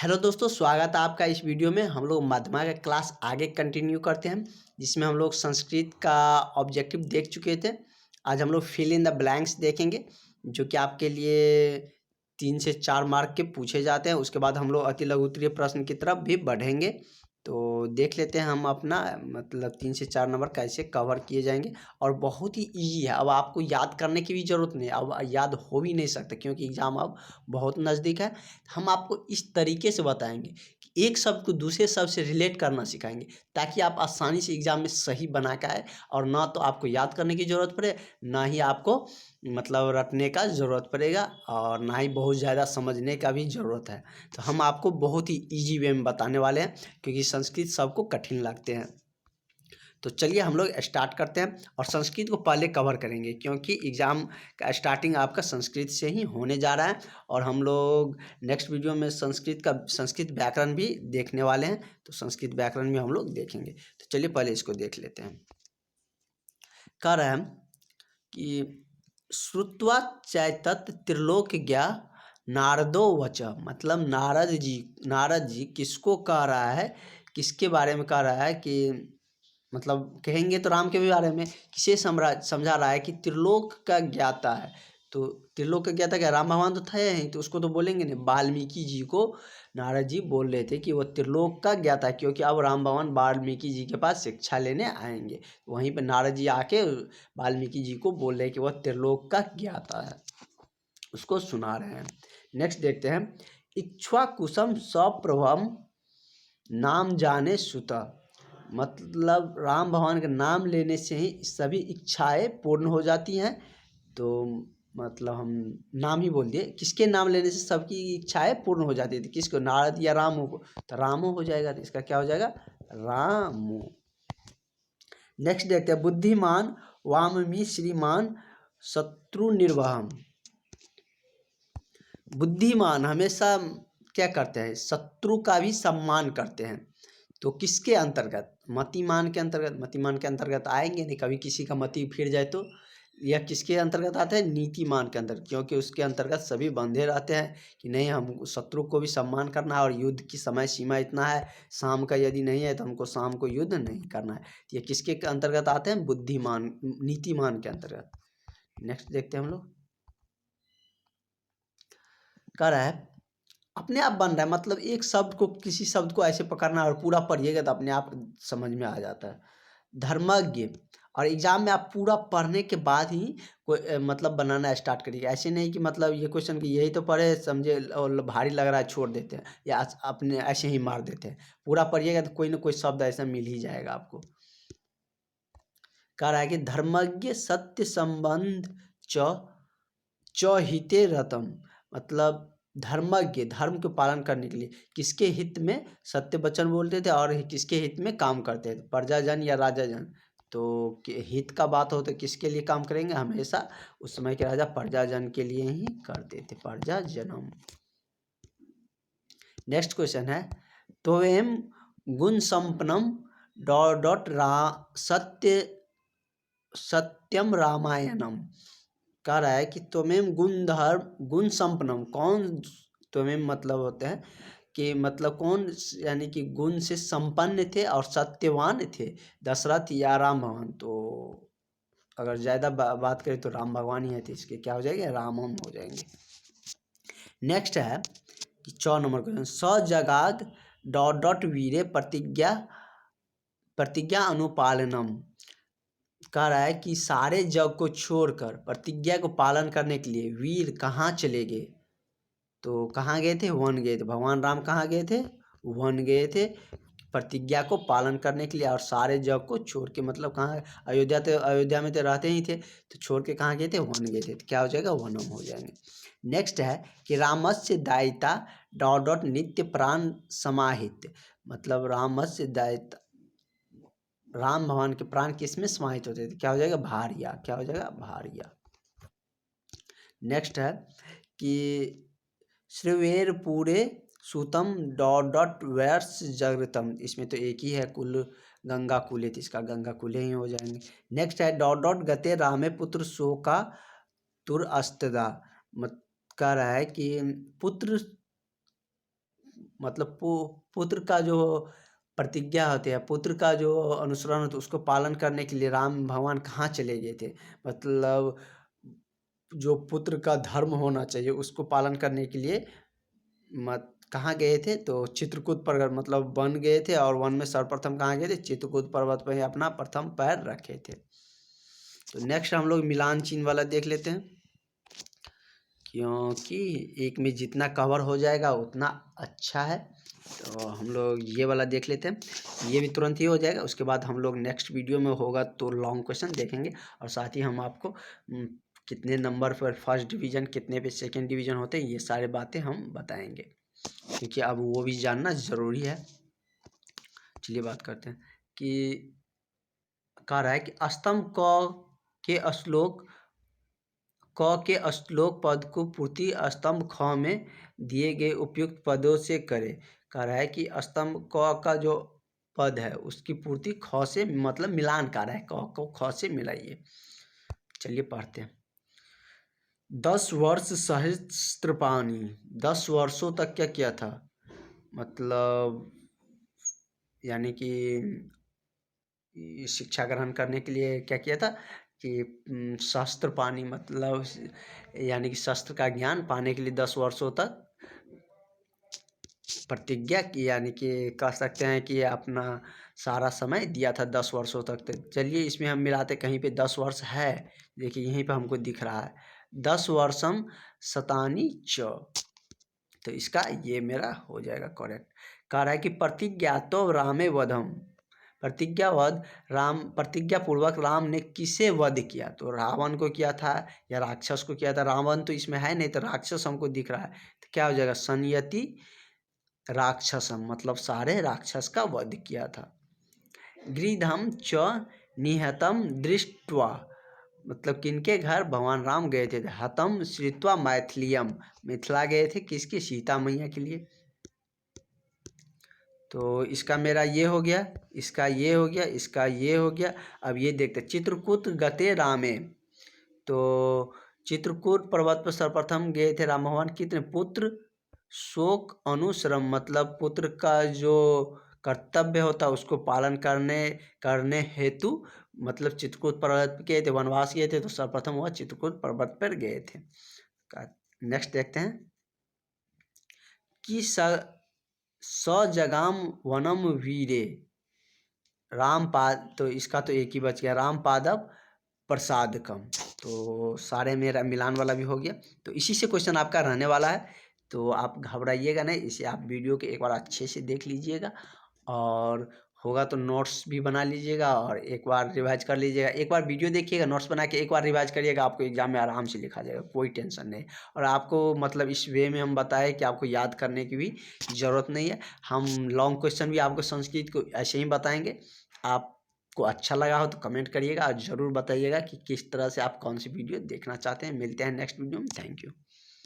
Hello दोस्तों, स्वागत है आपका इस वीडियो में। हम लोग मध्यमा का क्लास आगे कंटिन्यू करते हैं, जिसमें हम लोग संस्कृत का ऑब्जेक्टिव देख चुके थे। आज हम लोग फिल इन द ब्लैंक्स देखेंगे, जो कि आपके लिए 3 से 4 मार्क के पूछे जाते हैं। उसके बाद हम लोग अति लघु उत्तरीय प्रश्न की तरफ भी बढ़ेंगे। तो देख लेते हैं हम अपना मतलब 3 से 4 नंबर कैसे कवर किए जाएंगे। और बहुत ही ईजी है, अब आपको याद करने की भी ज़रूरत नहीं है, अब याद हो भी नहीं सकता क्योंकि एग्ज़ाम अब बहुत नज़दीक है। हम आपको इस तरीके से बताएंगे कि एक शब्द को दूसरे शब्द से रिलेट करना सिखाएंगे, ताकि आप आसानी से एग्जाम में सही बना के आए और ना तो आपको याद करने की ज़रूरत पड़े, ना ही आपको मतलब रटने का ज़रूरत पड़ेगा, और ना ही बहुत ज़्यादा समझने का भी ज़रूरत है। तो हम आपको बहुत ही ईजी वे में बताने वाले हैं, क्योंकि संस्कृत सबको कठिन लगते हैं। तो चलिए हम लोग स्टार्ट करते हैं, और संस्कृत को पहले कवर करेंगे क्योंकि एग्ज़ाम का स्टार्टिंग आपका संस्कृत से ही होने जा रहा है। और हम लोग नेक्स्ट वीडियो में संस्कृत व्याकरण भी देखने वाले हैं, तो संस्कृत व्याकरण भी हम लोग देखेंगे। तो चलिए पहले इसको देख लेते हैं। कह रहे हैं कि श्रुत्वा चैतत त्रिलोक ज्ञा नारदो वच, मतलब नारद जी किसको कह रहा है, किसके बारे में कह रहा है कि मतलब कहेंगे तो राम के भी बारे में, किसे समझा रहा है कि त्रिलोक का ज्ञाता है। तो त्रिलोक का ज्ञाता क्या, राम भगवान तो थे ही, तो उसको तो बोलेंगे नहीं। वाल्मीकि जी को नारद जी बोल रहे थे कि वो त्रिलोक का ज्ञाता है, क्योंकि अब राम भगवान वाल्मीकि जी के पास शिक्षा लेने आएंगे। वहीं पर नारद जी आके वाल्मीकि जी को बोल रहे हैं कि वह त्रिलोक का ज्ञाता है, उसको सुना रहे हैं। नेक्स्ट देखते हैं। इक्ष्वाकुसम सप्रभम नाम जाने सुत, मतलब राम भगवान का नाम लेने से ही सभी इच्छाएं पूर्ण हो जाती हैं। तो मतलब हम नाम ही बोल दिए, किसके नाम लेने से सबकी इच्छाएं पूर्ण हो जाती थी, किसको, नारद या रामो को, तो रामो हो जाएगा। तो इसका क्या हो जाएगा, रामो। नेक्स्ट देखते हैं। बुद्धिमान वाममी श्रीमान शत्रु निर्वहम, बुद्धिमान हमेशा क्या करते हैं, शत्रु का भी सम्मान करते हैं। तो किसके अंतर्गत, मतिमान के अंतर्गत, मतिमान के अंतर्गत आएंगे नहीं, कभी किसी का मति फिर जाए तो। यह किसके अंतर्गत आता है, नीतिमान के अंतर्गत, क्योंकि उसके अंतर्गत सभी बंधे रहते हैं कि नहीं, हम शत्रु को भी सम्मान करना है, और युद्ध की समय सीमा इतना है, शाम का यदि नहीं है तो हमको शाम को युद्ध नहीं करना है। तो ये किसके अंतर्गत आते हैं, बुद्धिमान नीतिमान के अंतर्गत। नेक्स्ट देखते हैं हम लोग। कह रहा है अपने आप बन रहा है, मतलब एक शब्द को, किसी शब्द को ऐसे पकड़ना और पूरा पढ़िएगा तो अपने आप समझ में आ जाता है। धर्मज्ञ, और एग्जाम में आप पूरा पढ़ने के बाद ही कोई मतलब बनाना स्टार्ट करिएगा। ऐसे नहीं कि मतलब ये क्वेश्चन कि यही तो पढ़े समझे और भारी लग रहा है छोड़ देते हैं, या अपने ऐसे ही मार देते हैं। पूरा पढ़िएगा तो कोई ना कोई शब्द ऐसा मिल ही जाएगा आपको। कह रहा है कि धर्मज्ञ सत्य संबंध च हिते रतम, मतलब धर्मज्ञ धर्म के पालन करने के लिए किसके हित में सत्य वचन बोलते थे, और किसके हित में काम करते थे, प्रजाजन या राजाजन। तो हित का बात हो तो किसके लिए काम करेंगे, हमेशा उस समय के राजा प्रजाजन के लिए ही करते थे, प्रजाजनम। नेक्स्ट क्वेश्चन है। तो एम गुण संपन्नम डॉट डॉट सत्यम रामायणम, कह रहा है कि त्वमेम गुण संपन्नम, कौन, त्वमेम मतलब होते हैं कि मतलब कौन, यानी कि गुण से संपन्न थे और सत्यवान थे, दशरथ या राम भगवान। तो अगर ज़्यादा बात करें तो राम भगवान ही है, तो इसके क्या हो जाएंगे, रामम हो जाएंगे। नेक्स्ट है कि 4 नंबर क्वेश्चन। सजगाद डॉट डॉट वीरे प्रतिज्ञा अनुपालनम, कह रहा है कि सारे जग को छोड़कर प्रतिज्ञा को पालन करने के लिए वीर कहाँ चले गए। तो कहाँ गए थे, वन गए थे। भगवान राम कहाँ गए थे, वन गए थे प्रतिज्ञा को पालन करने के लिए, और सारे जग को छोड़ के, मतलब कहाँ, अयोध्या में तो रहते ही थे, तो छोड़ के कहाँ गए थे, वन गए थे। तो क्या हो जाएगा, वनम हो जाएंगे। नेक्स्ट है कि रामस्य दायिता डॉट डॉट नित्य प्राण समाहित, मतलब रामस्य दायिता, राम भगवान के प्राण किस में समाहित होते थे, क्या हो जाएगा, भारिया, क्या हो जाएगा, भारिया। नेक्स्ट है कि श्रीवेर पूरे सूतम डॉट डॉट वर्ष जागृतम, इसमें तो एक ही है, कुल गंगा कुले, तो इसका गंगा कुले ही हो जाएंगे। नेक्स्ट है डॉट डॉट गते रामे पुत्र शोका तुर अस्तदा, मत कह रहा है कि पुत्र मतलब पुत्र का जो प्रतिज्ञा होती है, पुत्र का जो अनुसरण होता है, उसको पालन करने के लिए राम भगवान कहाँ चले गए थे? मतलब जो पुत्र का धर्म होना चाहिए उसको पालन करने के लिए मत कहाँ गए थे? तो चित्रकूट पर्वत मतलब वन गए थे, और वन में सर्वप्रथम कहाँ गए थे? चित्रकूट पर्वत पर ही अपना प्रथम पैर रखे थे। तो नेक्स्ट हम लोग मिलान चिन्ह वाला देख लेते हैं, क्योंकि एक में जितना कवर हो जाएगा उतना अच्छा है। तो हम लोग ये वाला देख लेते हैं, ये भी तुरंत ही हो जाएगा। उसके बाद हम लोग नेक्स्ट वीडियो में होगा तो लॉन्ग क्वेश्चन देखेंगे, और साथ ही हम आपको कितने नंबर पर फर्स्ट डिवीज़न, कितने पे सेकंड डिवीज़न होते हैं, ये सारी बातें हम बताएंगे, क्योंकि अब वो भी जानना ज़रूरी है। चलिए बात करते हैं कि कह रहा है कि स्तंभ के श्लोक पद को पूर्ति स्तंभ ख में दिए गए उपयुक्त पदों से करें। कह रहा है कि स्तंभ क का जो पद है उसकी पूर्ति ख से, मतलब मिलान कर रहा है, क को ख से मिलाइए। चलिए पढ़ते हैं। 10 वर्ष सहस्त्रपाणि, 10 वर्षों तक क्या किया था? मतलब यानी कि शिक्षा ग्रहण करने के लिए क्या किया था कि शस्त्र पानी, मतलब यानी कि शस्त्र का ज्ञान पाने के लिए 10 वर्षों तक प्रतिज्ञा की, यानी कि कह सकते हैं कि अपना सारा समय दिया था 10 वर्षों तक। तो चलिए इसमें हम मिलाते, कहीं पे 10 वर्ष है, देखिए यहीं पे हमको दिख रहा है 10 वर्षम शतानि च, तो इसका ये मेरा हो जाएगा करेक्ट। कह रहा है कि प्रतिज्ञा तो रामे वधम, प्रतिज्ञावध राम, प्रतिज्ञा पूर्वक राम ने किसे वध किया? तो रावण को किया था या राक्षस को किया था? रावण तो इसमें है नहीं, तो राक्षस हमको दिख रहा है, तो क्या हो जाएगा? संयति राक्षसम, मतलब सारे राक्षस का वध किया था। गृधम च निहतम दृष्ट्वा, मतलब किनके घर भगवान राम गए थे? हतम श्रुत्वा मैथिलियम, मिथिला गए थे, किसकी? सीता मैया के लिए। तो इसका मेरा ये हो गया, इसका ये हो गया, इसका ये हो गया। अब ये देखते चित्रकूट गते रामे, तो चित्रकूट पर्वत पर सर्वप्रथम गए थे राम भगवान, कितने? पुत्र शोक अनुश्रम, मतलब पुत्र का जो कर्तव्य होता है उसको पालन करने हेतु, मतलब चित्रकूट पर्वत पर गए थे, वनवास गए थे, तो सर्वप्रथम वह चित्रकूट पर्वत पर गए थे। नेक्स्ट देखते हैं कि सजगाम वनम वीरे रामपाद, तो इसका तो एक ही बच गया, रामपादव प्रसादकम। तो सारे मेरा मिलान वाला भी हो गया। तो इसी से क्वेश्चन आपका रहने वाला है, तो आप घबराइएगा नहीं, इसे आप वीडियो के एक बार अच्छे से देख लीजिएगा, और होगा तो नोट्स भी बना लीजिएगा और एक बार रिवाइज कर लीजिएगा। एक बार वीडियो देखिएगा, नोट्स बना के एक बार रिवाइज करिएगा, आपको एग्जाम में आराम से लिखा जाएगा, कोई टेंशन नहीं। और आपको मतलब इस वे में हम बताएं कि आपको याद करने की भी ज़रूरत नहीं है। हम लॉन्ग क्वेश्चन भी आपको संस्कृत को ऐसे ही बताएंगे। आपको अच्छा लगा हो तो कमेंट करिएगा और ज़रूर बताइएगा कि किस तरह से आप कौन सी वीडियो देखना चाहते हैं। मिलते हैं नेक्स्ट वीडियो में। Thank you.